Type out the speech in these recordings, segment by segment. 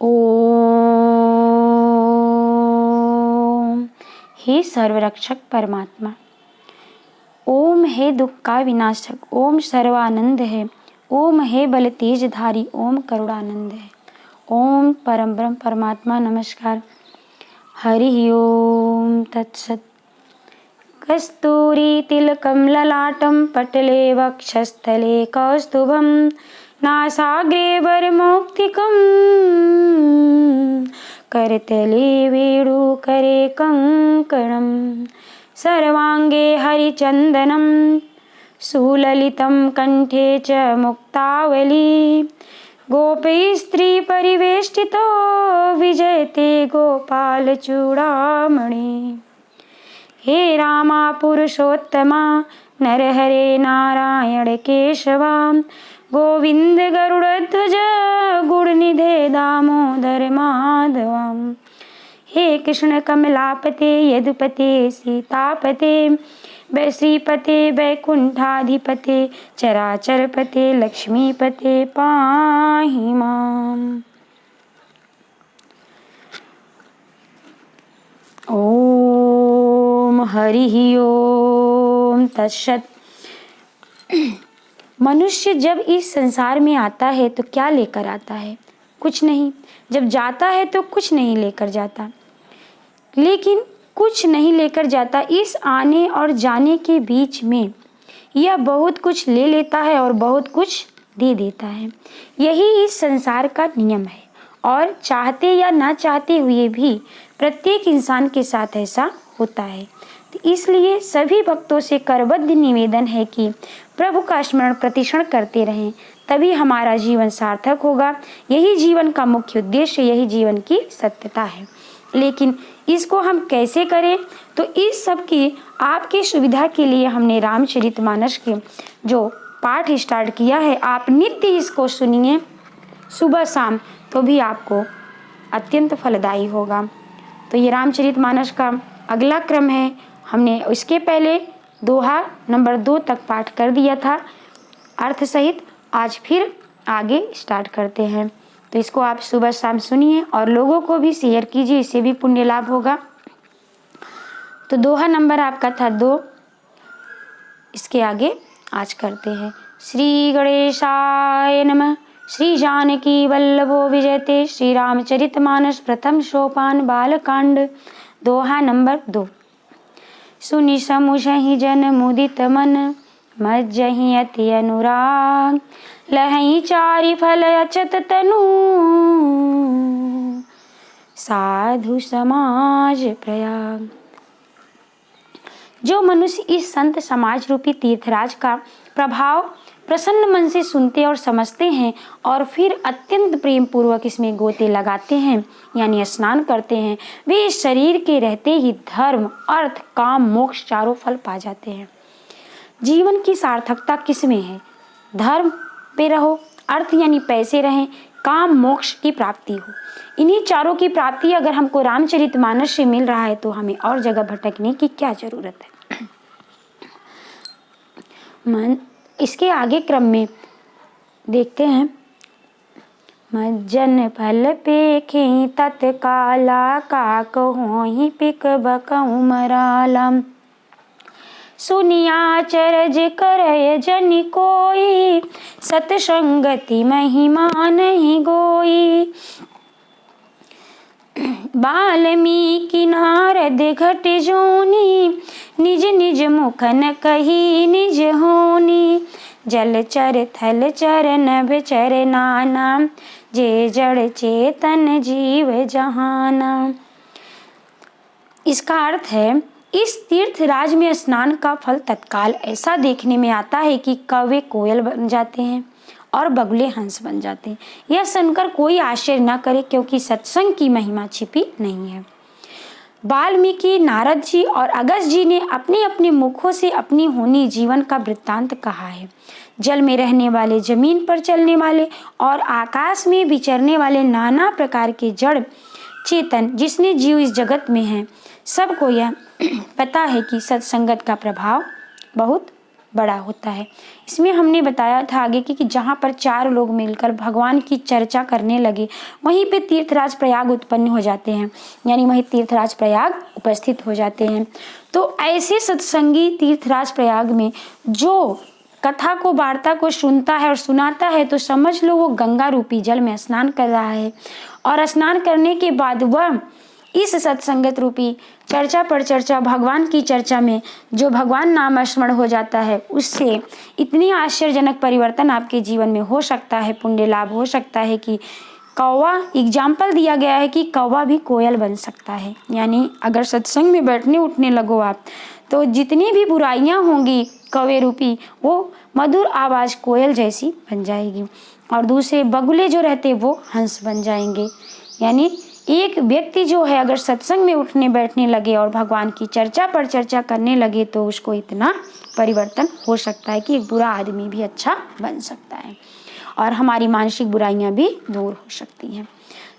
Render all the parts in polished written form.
ओम। हे सर्वरक्षक परमात्मा, ओम हे दुख का विनाशक, ओम सर्वानंद है, ओम हे बल तेजधारी, ओम करुणानंद है। ओम परम ब्रह्म परमात्मा नमस्कार। हरि ओम तत्सत। कस्तूरी तिलकं ललाटं पटले वक्षस्थले कौस्तुभं नासाग्रे वरमौक्तिकं करतले वेणुकरे कङ्कणं सर्वाङ्गे हरिचन्दनं सुललितं कण्ठे च मुक्तावली गोपैस्त्रीपरिवेष्टितो विजयते गोपालचूडामणि। हे रामा पुरुषोत्तमा नरहरे नारायण केशवा गोविंद गरुड़ध्वज गुणनिधे दामोदर माधवा। हे कृष्ण कमलापते यदुपते सीतापते श्रीपते वैकुंठाधिपते चराचरपते लक्ष्मीपते पाहि माम्। ओम हरि ओम तत्सत। मनुष्य जब इस संसार में आता है तो क्या लेकर आता है? कुछ नहीं। जब जाता है तो कुछ नहीं लेकर जाता। लेकिन कुछ नहीं लेकर जाता, इस आने और जाने के बीच में यह बहुत कुछ ले लेता है और बहुत कुछ दे देता है। यही इस संसार का नियम है और चाहते या ना चाहते हुए भी प्रत्येक इंसान के साथ ऐसा होता है। तो इसलिए सभी भक्तों से करबद्ध निवेदन है कि प्रभु का स्मरण प्रतिक्षण करते रहें, तभी हमारा जीवन सार्थक होगा। यही जीवन का मुख्य उद्देश्य, यही जीवन की सत्यता है। लेकिन इसको हम कैसे करें? तो इस सब की आपकी सुविधा के लिए हमने रामचरितमानस के जो पाठ स्टार्ट किया है, आप नित्य इसको सुनिए सुबह शाम, तो भी आपको अत्यंत फलदायी होगा। तो ये रामचरितमानस का अगला क्रम है। हमने इसके पहले दोहा नंबर 2 तक पाठ कर दिया था अर्थ सहित। आज फिर आगे स्टार्ट करते हैं। तो इसको आप सुबह शाम सुनिए और लोगों को भी शेयर कीजिए, इससे भी पुण्य लाभ होगा। तो दोहा नंबर आपका था 2। इसके आगे आज करते हैं। श्री गणेशाय नमः। श्री जानकी वल्लभो विजयते। श्री रामचरितमानस प्रथम सोपान बालकांड। दोहा नंबर 2। सुनि समुझहि जन मुदित मन, मज्जहि अति अनुराग। लहई चारि फल अचत तनु, साधु समाज प्रयाग। जो मनुष्य इस संत समाज रूपी तीर्थराज का प्रभाव प्रसन्न मन से सुनते और समझते हैं और फिर अत्यंत प्रेम पूर्वक इसमें गोते लगाते हैं यानी स्नान करते हैं, वे इस शरीर के रहते ही धर्म अर्थ काम मोक्ष चारों फल पा जाते हैं। जीवन की सार्थकता किसमें है? धर्म पे रहो, अर्थ यानी पैसे रहें, काम मोक्ष की प्राप्ति हो। इन्हीं चारों की प्राप्ति अगर हमको रामचरितमानस से मिल रहा है तो हमें और जगह भटकने की क्या जरूरत है। इसके आगे क्रम में देखते हैं। मज्जन फल पेखी तत्काला, काक होहि पिक बकऊ मरालम। सुनिया चरज करय जनि कोई, सतसंगति महिमा नहीं गोई। बाल्मीकि नारद घट जोनी, निज निज मुख न कही निज होनी। जल चर थल चर नभ चर नाना, जे जड़ चेतन जीव जहाना। इसका अर्थ है, इस तीर्थ राज में स्नान का फल तत्काल ऐसा देखने में आता है कि कौवे कोयल बन जाते हैं और बगुले हंस बन जाते हैं। यह सुनकर कोई आश्चर्य न करे, क्योंकि सत्संग की महिमा छिपी नहीं है। वाल्मीकि, नारद जी और अगस्त्य जी ने अपने अपने मुखों से अपनी होनी जीवन का वृत्तांत कहा है। जल में रहने वाले, जमीन पर चलने वाले और आकाश में विचरने वाले नाना प्रकार के जड़ चेतन जिसने जीव इस जगत में हैं, सबको यह पता है कि सत्संगत का प्रभाव बहुत बड़ा होता है। इसमें हमने बताया था आगे कि जहाँ पर 4 लोग मिलकर भगवान की चर्चा करने लगे, वहीं पे तीर्थराज प्रयाग उत्पन्न हो जाते हैं, यानी वहीं तीर्थराज प्रयाग उपस्थित हो जाते हैं। तो ऐसे सत्संगी तीर्थराज प्रयाग में जो कथा को, वार्ता को सुनता है और सुनाता है, तो समझ लो वो गंगा रूपी जल में स्नान कर रहा है। और स्नान करने के बाद वह इस सत्संगत रूपी चर्चा पर चर्चा, भगवान की चर्चा में जो भगवान नाम स्मरण हो जाता है, उससे इतनी आश्चर्यजनक परिवर्तन आपके जीवन में हो सकता है, पुण्य लाभ हो सकता है कि कौवा, एग्जाम्पल दिया गया है कि कौवा भी कोयल बन सकता है। यानी अगर सत्संग में बैठने उठने लगो आप, तो जितनी भी बुराइयां होंगी कौवे रूपी, वो मधुर आवाज कोयल जैसी बन जाएगी, और दूसरे बगुले जो रहते वो हंस बन जाएंगे। यानी एक व्यक्ति जो है अगर सत्संग में उठने बैठने लगे और भगवान की चर्चा पर चर्चा करने लगे, तो उसको इतना परिवर्तन हो सकता है कि एक बुरा आदमी भी अच्छा बन सकता है और हमारी मानसिक बुराइयां भी दूर हो सकती हैं।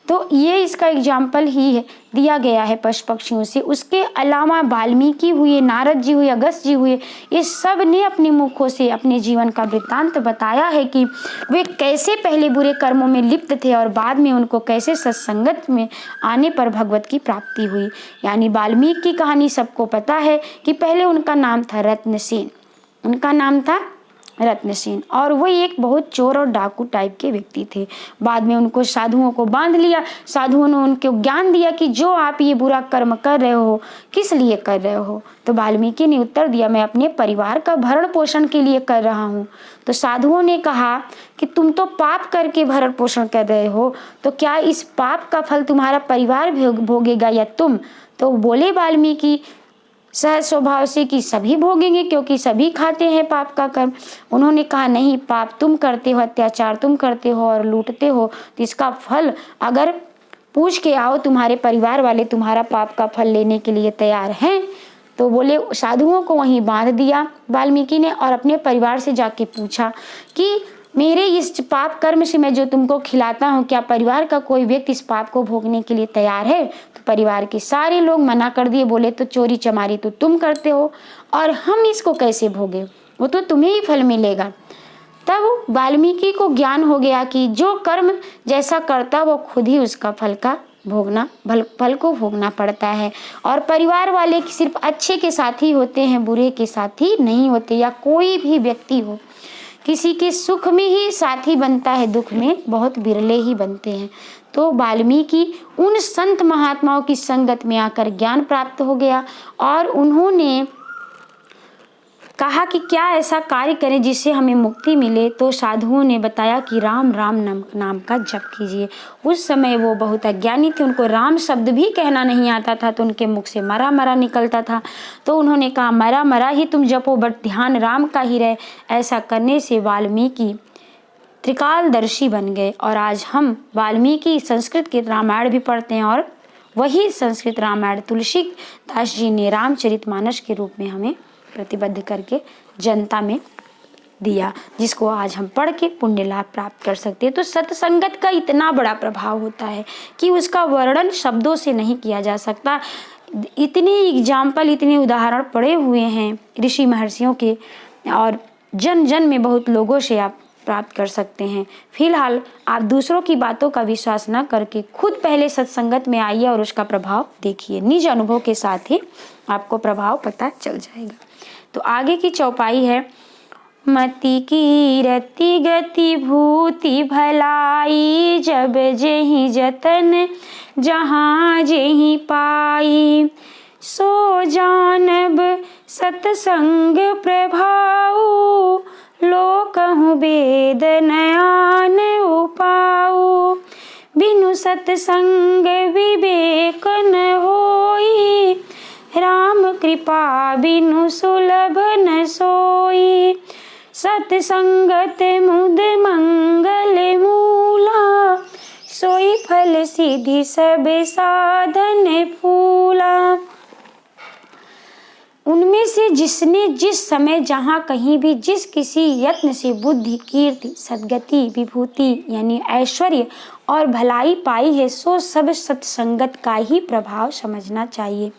तो ये इसका एग्जाम्पल ही है, दिया गया है पशु पक्षियों से। उसके अलावा वाल्मीकि हुए, नारद जी हुए, अगस्त्य जी हुए, ये सब ने अपने मुखों से अपने जीवन का वृत्तांत बताया है कि वे कैसे पहले बुरे कर्मों में लिप्त थे और बाद में उनको कैसे सत्संगत में आने पर भगवत की प्राप्ति हुई। यानी वाल्मीकि की कहानी सबको पता है कि पहले उनका नाम था रत्नसेन, उनका नाम था रत्नसेन, और वो एक बहुत चोर और डाकू टाइप के व्यक्ति थे। बाद में उनको साधुओं को बांध लिया, साधुओं ने उनको ज्ञान दिया कि जो आप ये बुरा कर्म कर रहे हो, किस लिए कर रहे हो। तो वाल्मीकि ने उत्तर दिया, मैं अपने परिवार का भरण पोषण के लिए कर रहा हूँ। तो साधुओं ने कहा कि तुम तो पाप करके भरण पोषण कर रहे हो, तो क्या इस पाप का फल तुम्हारा परिवार भोगेगा या तुम? तो बोले वाल्मीकि सहज स्वभाव से कि सभी भोगेंगे, क्योंकि सभी खाते हैं पाप का कर्म। उन्होंने कहा नहीं, पाप तुम करते हो, अत्याचार तुम करते हो और लूटते हो, तो इसका फल अगर पूछ के आओ, तुम्हारे परिवार वाले तुम्हारा पाप का फल लेने के लिए तैयार हैं। तो बोले, साधुओं को वहीं बांध दिया वाल्मीकि ने और अपने परिवार से जाके पूछा कि मेरे इस पाप कर्म से मैं जो तुमको खिलाता हूँ, क्या परिवार का कोई व्यक्ति इस पाप को भोगने के लिए तैयार है? तो परिवार के सारे लोग मना कर दिए, बोले तो चोरी चमारी तो तुम करते हो और हम इसको कैसे भोगे, वो तो तुम्हें ही फल मिलेगा। तब वाल्मीकि को ज्ञान हो गया कि जो कर्म जैसा करता वो खुद ही उसका फल को भोगना पड़ता है, और परिवार वाले सिर्फ अच्छे के साथ ही होते हैं, बुरे के साथ ही नहीं होते। या कोई भी व्यक्ति हो, किसी के सुख में ही साथी बनता है, दुख में बहुत बिरले ही बनते हैं। तो वाल्मीकि उन संत महात्माओं की संगत में आकर ज्ञान प्राप्त हो गया और उन्होंने कहा कि क्या ऐसा कार्य करें जिससे हमें मुक्ति मिले। तो साधुओं ने बताया कि राम राम नाम का जप कीजिए। उस समय वो बहुत अज्ञानी थे, उनको राम शब्द भी कहना नहीं आता था, तो उनके मुख से मरा मरा निकलता था। तो उन्होंने कहा मरा मरा ही तुम जपो, बट ध्यान राम का ही रहे। ऐसा करने से वाल्मीकि त्रिकालदर्शी बन गए और आज हम वाल्मीकि संस्कृत के रामायण भी पढ़ते हैं और वही संस्कृत रामायण तुलसीदास जी ने रामचरितमानस के रूप में हमें प्रतिबद्ध करके जनता में दिया, जिसको आज हम पढ़ के पुण्य लाभ प्राप्त कर सकते हैं। तो सत्संगत का इतना बड़ा प्रभाव होता है कि उसका वर्णन शब्दों से नहीं किया जा सकता। इतने एग्जाम्पल, इतने उदाहरण पड़े हुए हैं ऋषि महर्षियों के और जन जन में बहुत लोगों से आप प्राप्त कर सकते हैं। फिलहाल आप दूसरों की बातों का विश्वास न करके खुद पहले सत्संगत में आइए और उसका प्रभाव देखिए। निज अनुभव के साथ ही आपको प्रभाव पता चल जाएगा। तो आगे की चौपाई है, मति की रति गति भूति भलाई, जब जेहि जतन जहाँ जेहि पाई, सो जानब सतसंग प्रभाऊ, लोकहु वेद नयान उपाऊ, बिनु सतसंग विवेक न होई, राम कृपा बिनु सुलभ न सोई, सतसंगत मुद मंगल मूला, सोई फल सिद्धि सब साधन फूला। उनमें से जिसने जिस समय जहाँ कहीं भी जिस किसी यत्न से बुद्धि, कीर्ति, सद्गति, विभूति यानी ऐश्वर्य और भलाई पाई है, सो सब सत्संगत का ही प्रभाव समझना चाहिए।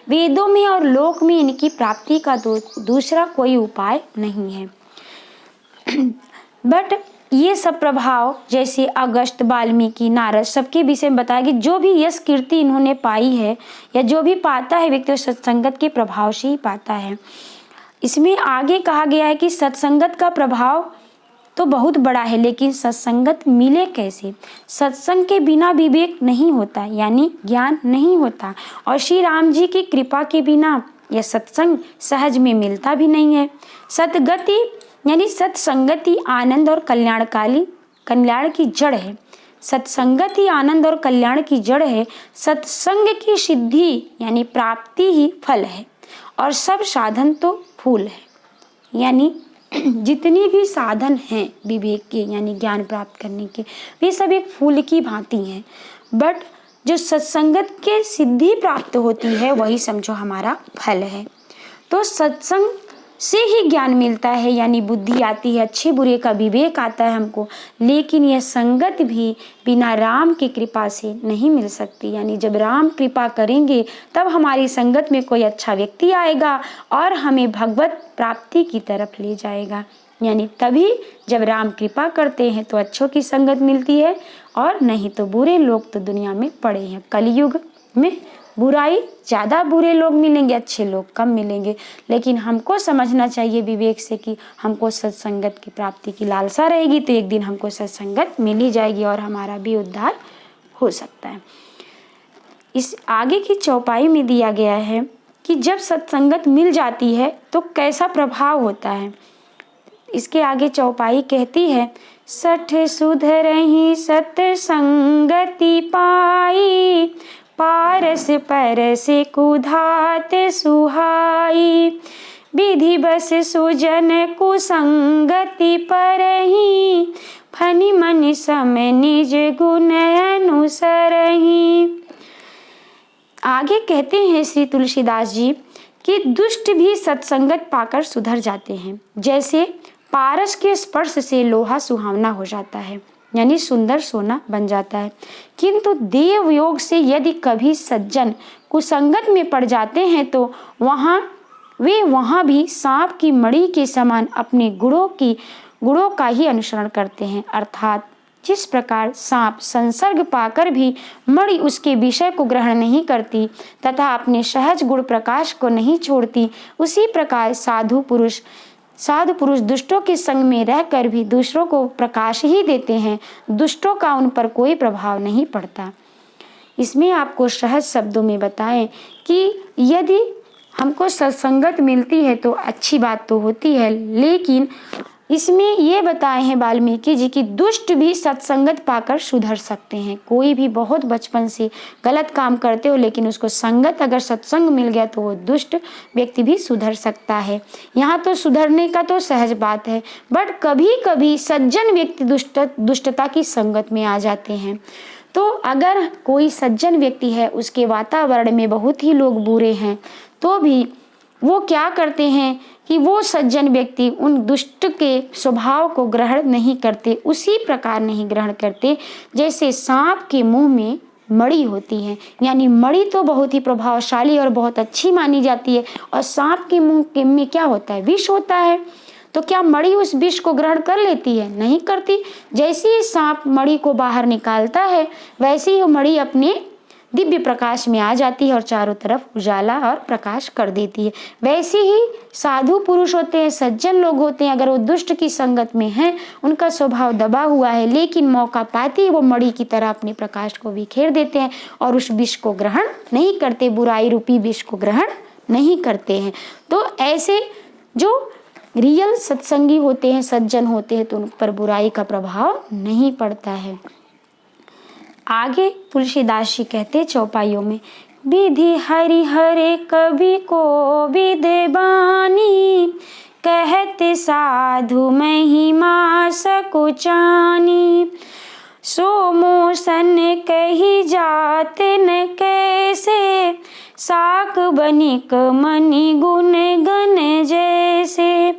वेदों में और लोक में इनकी प्राप्ति का दूसरा कोई उपाय नहीं है। बट ये सब प्रभाव जैसे अगस्त, वाल्मीकि, नारद सबके विषय में बताया कि जो भी यश कीर्ति इन्होंने पाई है या जो भी पाता है व्यक्ति सत्संगत के प्रभाव से ही पाता है। इसमें आगे कहा गया है कि सत्संगत का प्रभाव तो बहुत बड़ा है, लेकिन सत्संगत मिले कैसे? सत्संग के बिना विवेक नहीं होता यानी ज्ञान नहीं होता, और श्री राम जी की कृपा के बिना यह सत्संग सहज में मिलता भी नहीं है। सतगति यानी सत्संगति आनंद और कल्याण की जड़ है। सत्संगत ही आनंद और कल्याण की जड़ है। सत्संग की सिद्धि यानी प्राप्ति ही फल है, और सब साधन तो फूल है। यानी जितनी भी साधन हैं विवेक के यानी ज्ञान प्राप्त करने के, वे सब एक फूल की भांति हैं। बट जो सत्संगत के सिद्धि प्राप्त होती है वही समझो हमारा फल है। तो सत्संग से ही ज्ञान मिलता है यानी बुद्धि आती है, अच्छे बुरे का विवेक आता है हमको। लेकिन यह संगत भी बिना राम की कृपा से नहीं मिल सकती, यानी जब राम कृपा करेंगे तब हमारी संगत में कोई अच्छा व्यक्ति आएगा और हमें भगवत प्राप्ति की तरफ ले जाएगा। यानी तभी जब राम कृपा करते हैं तो अच्छों की संगत मिलती है, और नहीं तो बुरे लोग तो दुनिया में पड़े हैं। कलयुग में बुराई ज़्यादा, बुरे लोग मिलेंगे, अच्छे लोग कम मिलेंगे। लेकिन हमको समझना चाहिए विवेक से कि हमको सत्संगत की प्राप्ति की लालसा रहेगी तो एक दिन हमको सत्संगत मिल ही जाएगी और हमारा भी उद्धार हो सकता है। इस आगे की चौपाई में दिया गया है कि जब सत्संगत मिल जाती है तो कैसा प्रभाव होता है। इसके आगे चौपाई कहती है, सठ सुधरहि सत्संगति पाई, पारस परस कुधात सुहाई, विधि बस सुजन कुसंगति परहि, फनि मन सम निज गुण अनुसरहि। आगे कहते हैं श्री तुलसीदास जी कि दुष्ट भी सत्संगत पाकर सुधर जाते हैं। जैसे पारस के स्पर्श से लोहा सुहावना हो जाता है यानी सुंदर सोना बन जाता है, किंतु देव योग से यदि कभी सज्जन कुसंगत में पड़ जाते हैं तो वहाँ भी सांप की मणि के समान अपने गुणों का ही अनुसरण करते हैं। अर्थात जिस प्रकार सांप संसर्ग पाकर भी मणि उसके विषय को ग्रहण नहीं करती तथा अपने सहज गुण प्रकाश को नहीं छोड़ती, उसी प्रकार साधु पुरुष दुष्टों के संग में रहकर भी दूसरों को प्रकाश ही देते हैं, दुष्टों का उन पर कोई प्रभाव नहीं पड़ता। इसमें आपको सहज शब्दों में बताएं कि यदि हमको सत्संगत मिलती है तो अच्छी बात तो होती है, लेकिन इसमें ये बताए हैं वाल्मीकि जी की दुष्ट भी सत्संगत पाकर सुधर सकते हैं। कोई भी बहुत बचपन से गलत काम करते हो लेकिन उसको संगत अगर सत्संग मिल गया तो वो दुष्ट व्यक्ति भी सुधर सकता है। यहाँ तो सुधरने का तो सहज बात है, बट कभी कभी सज्जन व्यक्ति दुष्टता की संगत में आ जाते हैं। तो अगर कोई सज्जन व्यक्ति है, उसके वातावरण में बहुत ही लोग बुरे हैं, तो भी वो क्या करते हैं कि वो सज्जन व्यक्ति उन दुष्ट के स्वभाव को ग्रहण नहीं करते, उसी प्रकार नहीं ग्रहण करते जैसे सांप के मुंह में मणि होती है। यानी मणि तो बहुत ही प्रभावशाली और बहुत अच्छी मानी जाती है, और सांप के मुंह में क्या होता है? विष होता है। तो क्या मणि उस विष को ग्रहण कर लेती है? नहीं करती। जैसे ही सांप मणि को बाहर निकालता है वैसे ही वो मणि अपने दिव्य प्रकाश में आ जाती है और चारों तरफ उजाला और प्रकाश कर देती है। वैसे ही साधु पुरुष होते हैं, सज्जन लोग होते हैं, अगर वो दुष्ट की संगत में हैं, उनका स्वभाव दबा हुआ है, लेकिन मौका पाते ही वो मणि की तरह अपने प्रकाश को बिखेर देते हैं और उस विष को ग्रहण नहीं करते, बुराई रूपी विष को ग्रहण नहीं करते हैं। तो ऐसे जो रियल सत्संगी होते हैं, सज्जन होते हैं, तो उन पर बुराई का प्रभाव नहीं पड़ता है। आगे तुलसीदास जी कहते चौपाइयों में, विधि हरि हरे कवि को विद्वानी, कहते साधु महिमा सकुचानी, सो मोसन कही जात न कैसे, साक बनिक मणि गुण गण जैसे।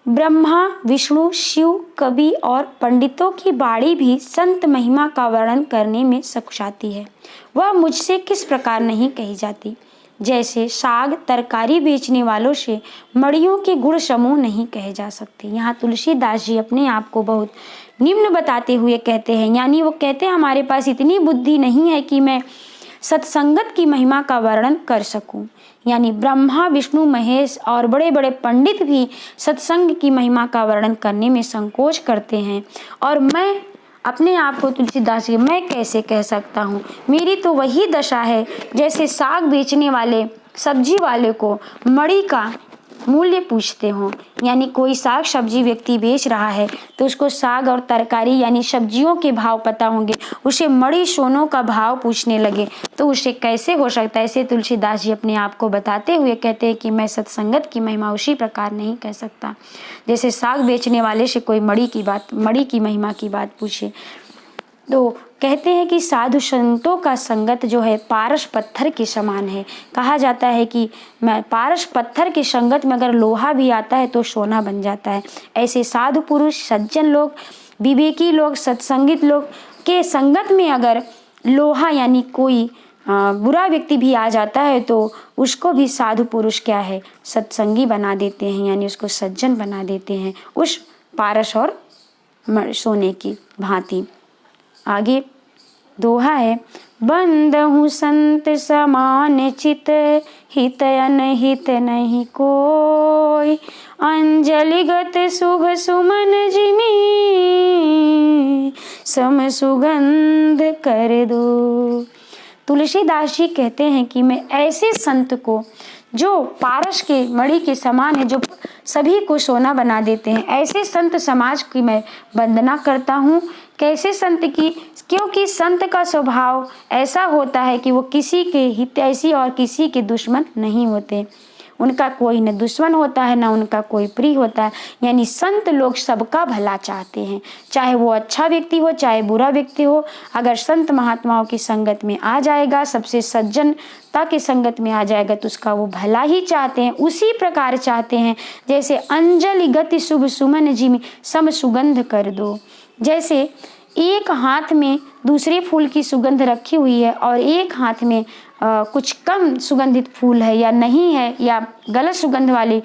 ब्रह्मा, विष्णु, शिव, कवि और पंडितों की बाणी भी संत महिमा का वर्णन करने में सकुचाती है। वह मुझसे किस प्रकार नहीं कही जाती। जैसे साग तरकारी बेचने वालों से मड़ियों के गुण समूह नहीं कहे जा सकते। यहाँ तुलसीदास जी अपने आप को बहुत निम्न बताते हुए कहते हैं, यानी वो कहते हैं हमारे पास इतनी बुद्धि नहीं है कि मैं सत्संगत की महिमा का वर्णन कर सकूं। यानी ब्रह्मा, विष्णु, महेश और बड़े बड़े पंडित भी सत्संग की महिमा का वर्णन करने में संकोच करते हैं, और मैं अपने आप को तुलसीदास जी मैं कैसे कह सकता हूँ। मेरी तो वही दशा है जैसे साग बेचने वाले सब्जी वाले को मड़ी का मूल्य पूछते हों। यानी कोई साग सब्जी व्यक्ति बेच रहा है तो उसको साग और तरकारी यानी सब्जियों के भाव पता होंगे, उसे मड़ी सोनों का भाव पूछने लगे तो उसे कैसे हो सकता है। ऐसे तुलसीदास जी अपने आप को बताते हुए कहते हैं कि मैं सत्संगत की महिमा उसी प्रकार नहीं कह सकता जैसे साग बेचने वाले से कोई मड़ी की महिमा की बात पूछे। तो कहते हैं कि साधु संतों का संगत जो है पारस पत्थर के समान है। कहा जाता है कि मैं पारस पत्थर के संगत में अगर लोहा भी आता है तो सोना बन जाता है। ऐसे साधु पुरुष, सज्जन लोग, विवेकी लोग, सत्संगित लोग के संगत में अगर लोहा यानी कोई बुरा व्यक्ति भी आ जाता है तो उसको भी साधु पुरुष क्या है, सत्संगी बना देते हैं, यानी उसको सज्जन बना देते हैं उस पारस और सोने की भांति। आगे दोहा है, बंदहु संत समान चित, हित अनहित नहीं कोई, अंजलिगत शुभ सुमन जिमी, सम सुगंध कर दो। तुलसीदास जी कहते हैं कि मैं ऐसे संत को जो पारस के मणि के समान है, जो सभी को सोना बना देते हैं, ऐसे संत समाज की मैं वंदना करता हूँ। कैसे संत की, क्योंकि संत का स्वभाव ऐसा होता है कि वो किसी के हितैषी और किसी के दुश्मन नहीं होते। उनका कोई न दुश्मन होता है न उनका कोई प्रिय होता है। यानी संत लोग सबका भला चाहते हैं, चाहे वो अच्छा व्यक्ति हो चाहे बुरा व्यक्ति हो। अगर संत महात्माओं की संगत में आ जाएगा, सबसे सज्जनता की संगत में आ जाएगा तो उसका वो भला ही चाहते हैं। उसी प्रकार चाहते हैं जैसे अंजलि गति शुभ सुमन जिमि, सम सुगंध कर दो। जैसे एक हाथ में दूसरे फूल की सुगंध रखी हुई है और एक हाथ में कुछ कम सुगंधित फूल है या नहीं है या गलत सुगंध वाली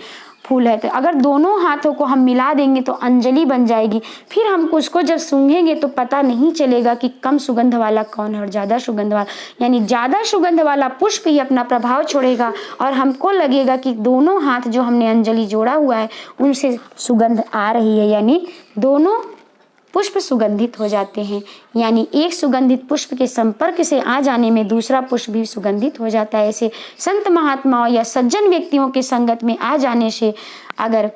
फूल है, तो अगर दोनों हाथों को हम मिला देंगे तो अंजलि बन जाएगी। फिर हम उसको जब सूंघेंगे तो पता नहीं चलेगा कि कम सुगंध वाला कौन है और ज़्यादा सुगंध वाला, यानी ज़्यादा सुगंध वाला पुष्प ही अपना प्रभाव छोड़ेगा और हमको लगेगा कि दोनों हाथ जो हमने अंजलि जोड़ा हुआ है उनसे सुगंध आ रही है, यानी दोनों पुष्प सुगंधित हो जाते हैं। यानी एक सुगंधित पुष्प के संपर्क से आ जाने में दूसरा पुष्प भी सुगंधित हो जाता है। ऐसे संत महात्माओं या सज्जन व्यक्तियों के संगत में आ जाने से अगर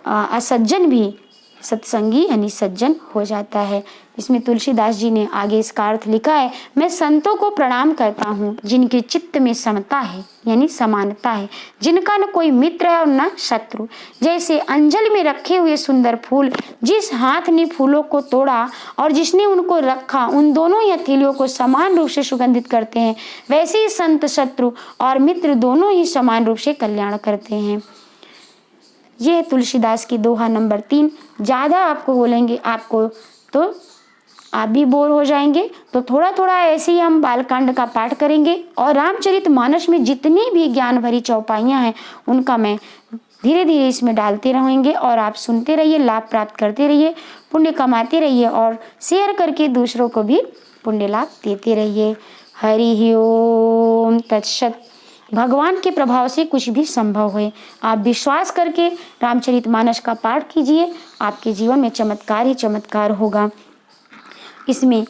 असज्जन भी सत्संगी यानी सज्जन हो जाता है। इसमें तुलसीदास जी ने आगे इसका अर्थ लिखा है, मैं संतों को प्रणाम करता हूँ जिनके चित्त में समता है यानी समानता है, जिनका न कोई मित्र है और न शत्रु। जैसे अंजलि में रखे हुए सुंदर फूल, जिस हाथ ने फूलों को तोड़ा और जिसने उनको रखा, उन दोनों ही हथेलियों को समान रूप से सुगंधित करते हैं। वैसे ही संत शत्रु और मित्र दोनों ही समान रूप से कल्याण करते हैं। ये है तुलसीदास की दोहा नंबर 3। ज़्यादा आपको बोलेंगे आपको तो आप भी बोर हो जाएंगे, तो थोड़ा थोड़ा ऐसे ही हम बालकांड का पाठ करेंगे और रामचरितमानस में जितनी भी ज्ञान भरी चौपाइयाँ हैं उनका मैं धीरे धीरे इसमें डालते रहेंगे और आप सुनते रहिए, लाभ प्राप्त करते रहिए, पुण्य कमाते रहिए और शेयर करके दूसरों को भी पुण्य लाभ देते रहिए। हरि ओम तत्सत। भगवान के प्रभाव से कुछ भी संभव है। आप विश्वास करके रामचरितमानस का पाठ कीजिए, आपके जीवन में चमत्कार ही चमत्कार होगा। इसमें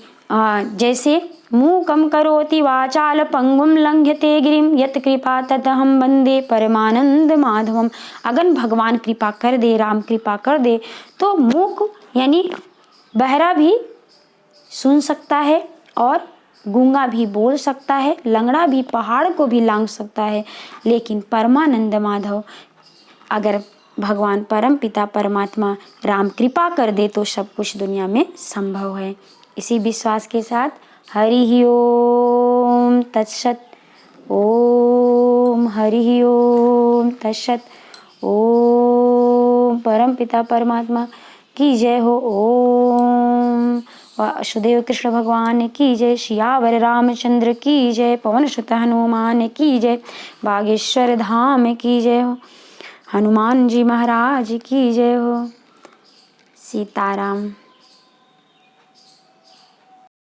जैसे मूकं करोति वाचाल पंगुम लंघ्यते गिरिम यत् कृपा तदहं वंदे परमानंद माधवम। अगर भगवान कृपा कर दे, राम कृपा कर दे तो मूक यानी बहरा भी सुन सकता है और गूंगा भी बोल सकता है, लंगड़ा भी पहाड़ को भी लांघ सकता है। लेकिन परमानंद माधव अगर भगवान परम पिता परमात्मा राम कृपा कर दे तो सब कुछ दुनिया में संभव है। इसी विश्वास के साथ हरि ओम तत्सत। ओम हरि ओम तत्सत। ओम परम पिता परमात्मा की जय हो। ओम वासुदेव कृष्ण भगवान की जय। सियावर रामचंद्र की जय। पवन सुत हनुमान की जय। बागेश्वर धाम की जय हो। हनुमान जी महाराज की जय हो। सीताराम।